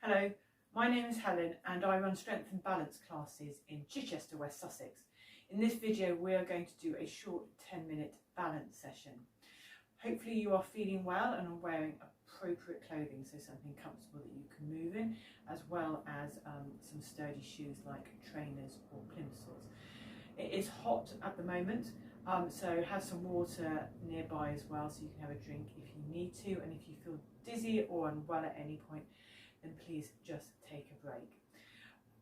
Hello, my name is Helen and I run strength and balance classes in Chichester, West Sussex. In this video we are going to do a short 10-minute balance session. Hopefully you are feeling well and are wearing appropriate clothing, so something comfortable that you can move in, as well as some sturdy shoes like trainers or plimsolls. It is hot at the moment, so have some water nearby as well so you can have a drink if you need to, and if you feel dizzy or unwell at any point, then please just take a break.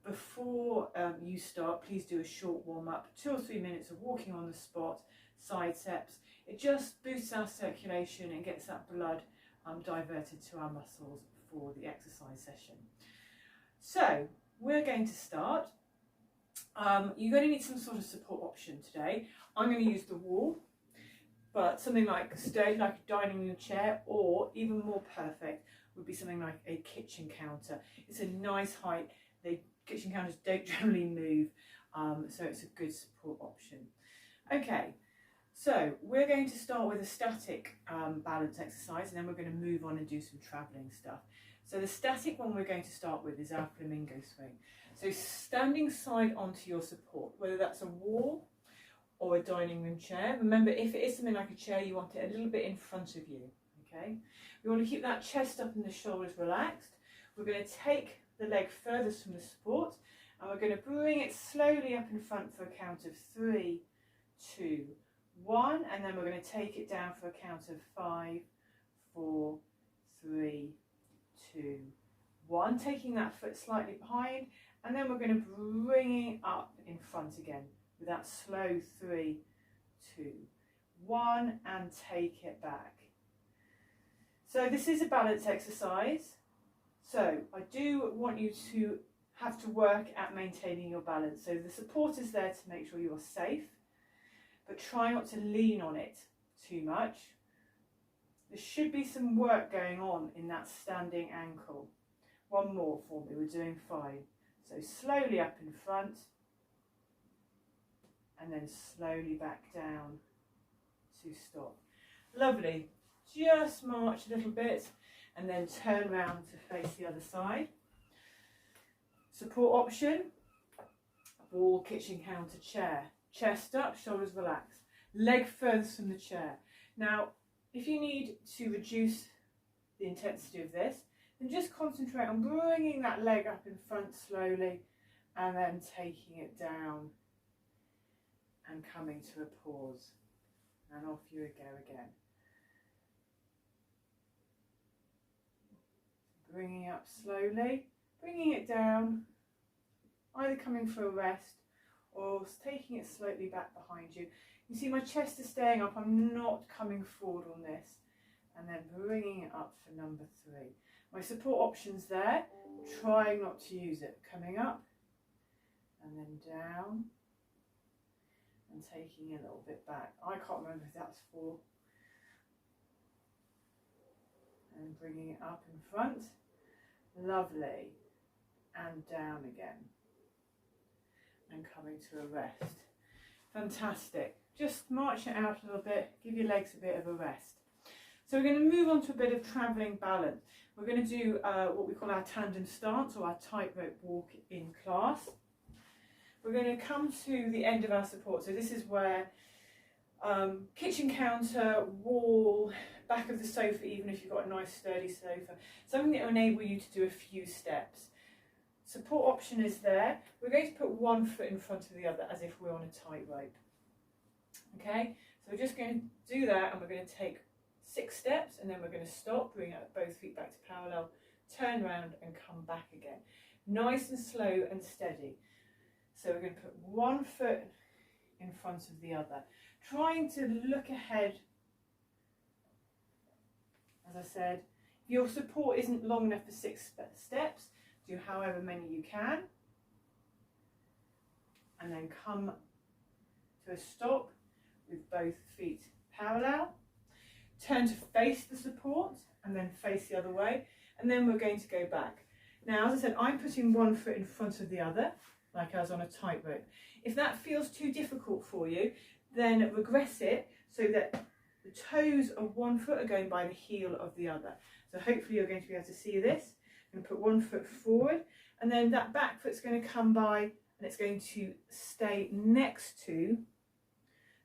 Before you start, please do a short warm-up, 2 or 3 minutes of walking on the spot, side steps. It just boosts our circulation and gets that blood diverted to our muscles for the exercise session. So we're going to start. You're going to need some sort of support option today. I'm going to use the wall, but something like sturdy, like a dining room chair, or even more perfect would be something like a kitchen counter. It's a nice height. Kitchen counters don't generally move, so it's a good support option. Okay, so we're going to start with a static balance exercise, and then we're going to move on and do some travelling stuff. So the static one we're going to start with is our flamingo swing. So standing side onto your support, whether that's a wall or a dining room chair. Remember, if it is something like a chair, you want it a little bit in front of you. Okay, we want to keep that chest up and the shoulders relaxed. We're going to take the leg furthest from the support, and we're going to bring it slowly up in front for a count of 3, 2, 1, and then we're going to take it down for a count of 5, 4, 3, 2, 1, taking that foot slightly behind, and then we're going to bring it up in front again with that slow 3, 2, 1, and take it back. So this is a balance exercise. So I do want you to have to work at maintaining your balance. So the support is there to make sure you're safe, but try not to lean on it too much. There should be some work going on in that standing ankle. One more for me, we're doing 5. So slowly up in front, and then slowly back down to stop. Lovely. Just march a little bit and then turn round to face the other side. Support option, wall, kitchen counter, chair. Chest up, shoulders relaxed. Leg furthest from the chair. Now, if you need to reduce the intensity of this, then just concentrate on bringing that leg up in front slowly and then taking it down and coming to a pause. And off you go again. Bringing it up slowly, bringing it down, either coming for a rest or taking it slightly back behind you. You see my chest is staying up, I'm not coming forward on this, and then bringing it up for number 3. My support option's there, trying not to use it. Coming up and then down and taking it a little bit back. I can't remember if that's 4. And bringing it up in front, lovely, and down again, and coming to a rest. Fantastic. Just march it out a little bit, give your legs a bit of a rest. So we're going to move on to a bit of travelling balance. We're going to do what we call our tandem stance, or our tightrope walk in class. We're going to come to the end of our support. So this is where kitchen counter, wall, back of the sofa, even if you've got a nice sturdy sofa, something that will enable you to do a few steps. Support option is there. We're going to put one foot in front of the other as if we're on a tightrope. Okay, so we're just going to do that, and we're going to take 6 steps, and then we're going to stop, bring up both feet back to parallel, turn around and come back again. Nice and slow and steady. So we're going to put one foot in front of the other, trying to look ahead. As I said, if your support isn't long enough for 6 steps, do however many you can, and then come to a stop with both feet parallel. Turn to face the support and then face the other way, and then we're going to go back. Now, as I said, I'm putting one foot in front of the other, like I was on a tightrope. If that feels too difficult for you, then regress it so that the toes of one foot are going by the heel of the other. So hopefully you're going to be able to see this. going to put one foot forward, and then that back foot's going to come by and it's going to stay next to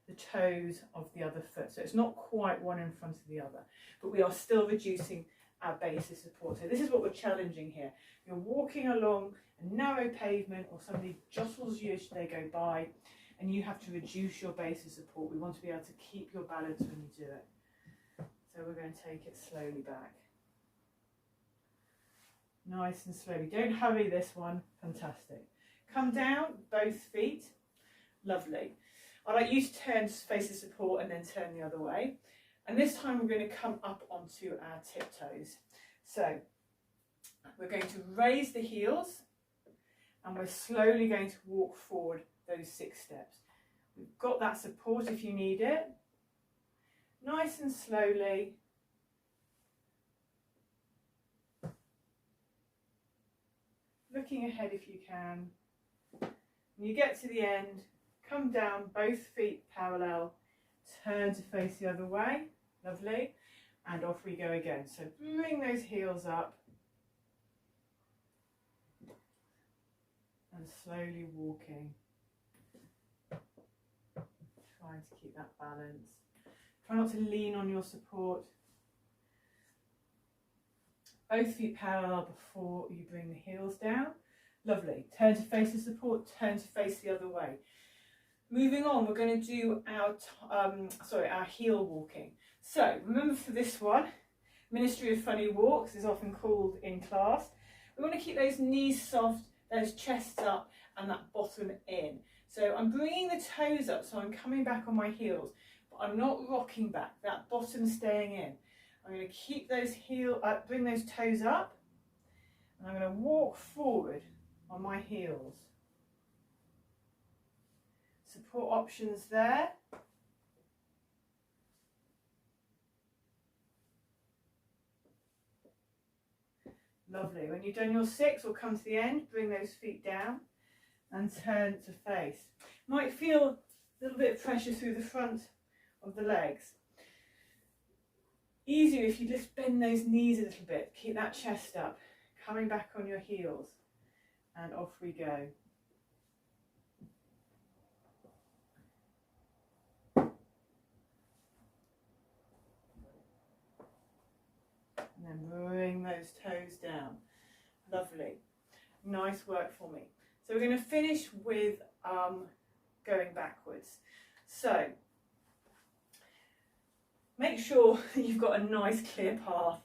the toes of the other foot. So it's not quite one in front of the other, but we are still reducing our base of support. So this is what we're challenging here. You're walking along a narrow pavement, or somebody jostles you as they go by, and you have to reduce your base of support. We want to be able to keep your balance when you do it. So we're going to take it slowly back. Nice and slowly. Don't hurry this one. Fantastic. Come down, both feet. Lovely. I'd like you to turn to face the support and then turn the other way. And this time we're going to come up onto our tiptoes. So we're going to raise the heels and we're slowly going to walk forward those 6 steps. We've got that support if you need it. Nice and slowly. Looking ahead if you can. When you get to the end, come down, both feet parallel, turn to face the other way. Lovely. And off we go again. So bring those heels up and slowly walking. Trying to keep that balance. Try not to lean on your support. Both feet parallel before you bring the heels down. Lovely. Turn to face the support, turn to face the other way. Moving on, we're going to do our heel walking. So remember, for this one, Ministry of Funny Walks is often called in class. We want to keep those knees soft, those chests up, and that bottom in. So I'm bringing the toes up, so I'm coming back on my heels, but I'm not rocking back. That bottom staying in. I'm going to keep those bring those toes up, and I'm going to walk forward on my heels. Support options there. Lovely. When you've done your 6, we'll come to the end, bring those feet down and turn to face. Might feel a little bit of pressure through the front of the legs. Easier if you just bend those knees a little bit, keep that chest up, coming back on your heels, and off we go. And then bring those toes down. Lovely. Nice work for me. So we're going to finish with going backwards. So make sure you've got a nice clear path.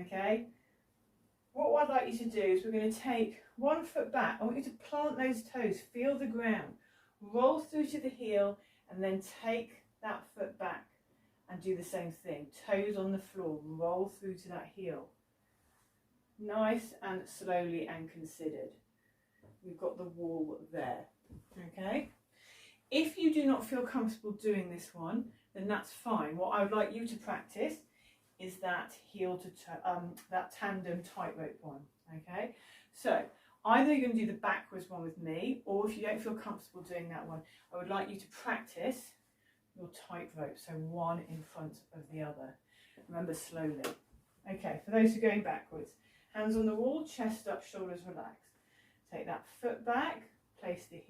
Okay. What I'd like you to do is we're going to take one foot back. I want you to plant those toes, feel the ground, roll through to the heel, and then take that foot back and do the same thing. Toes on the floor, roll through to that heel. Nice and slowly and considered. We've got the wall there. Okay. If you do not feel comfortable doing this one, then that's fine. What I would like you to practice is that heel to that tandem tightrope one. Okay. So either you're going to do the backwards one with me, or if you don't feel comfortable doing that one, I would like you to practice your tightrope. So one in front of the other. Remember, slowly. Okay. For those who are going backwards, hands on the wall, chest up, shoulders relaxed. Take that foot back, place the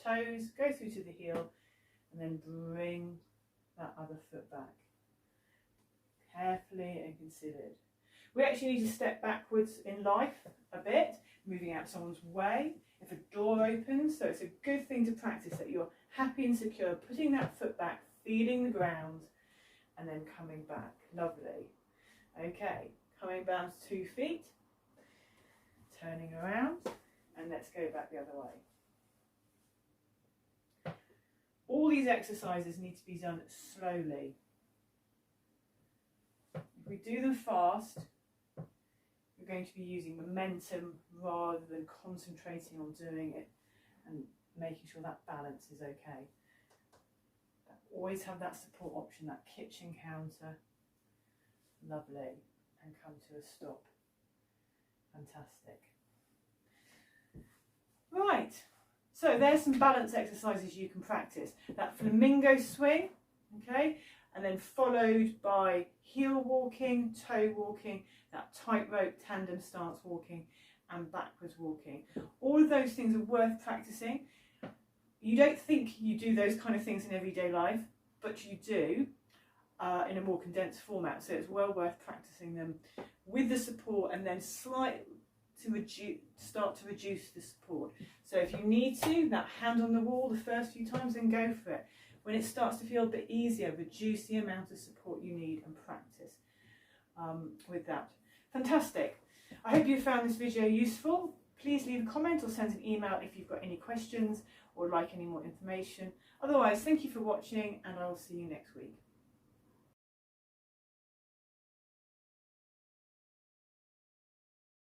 toes, go through to the heel, and then bring that other foot back. Carefully and considered. We actually need to step backwards in life a bit, moving out someone's way. If a door opens, so it's a good thing to practice that you're happy and secure, putting that foot back, feeling the ground, and then coming back. Lovely. Okay, coming down to 2 feet, turning around. And let's go back the other way. All these exercises need to be done slowly. If we do them fast, we're going to be using momentum rather than concentrating on doing it and making sure that balance is okay. But always have that support option, that kitchen counter. Lovely. And come to a stop. Fantastic. Right, so there's some balance exercises you can practice. That flamingo swing, okay, and then followed by heel walking, toe walking, that tightrope tandem stance walking, and backwards walking. All of those things are worth practicing. You don't think you do those kind of things in everyday life, but you do in a more condensed format, so it's well worth practicing them with the support, and then start to reduce the support. So if you need to, that hand on the wall the first few times, then go for it. When it starts to feel a bit easier, reduce the amount of support you need and practice with that. Fantastic. I hope you found this video useful. Please leave a comment or send an email if you've got any questions or like any more information. Otherwise, thank you for watching, and I will see you next week.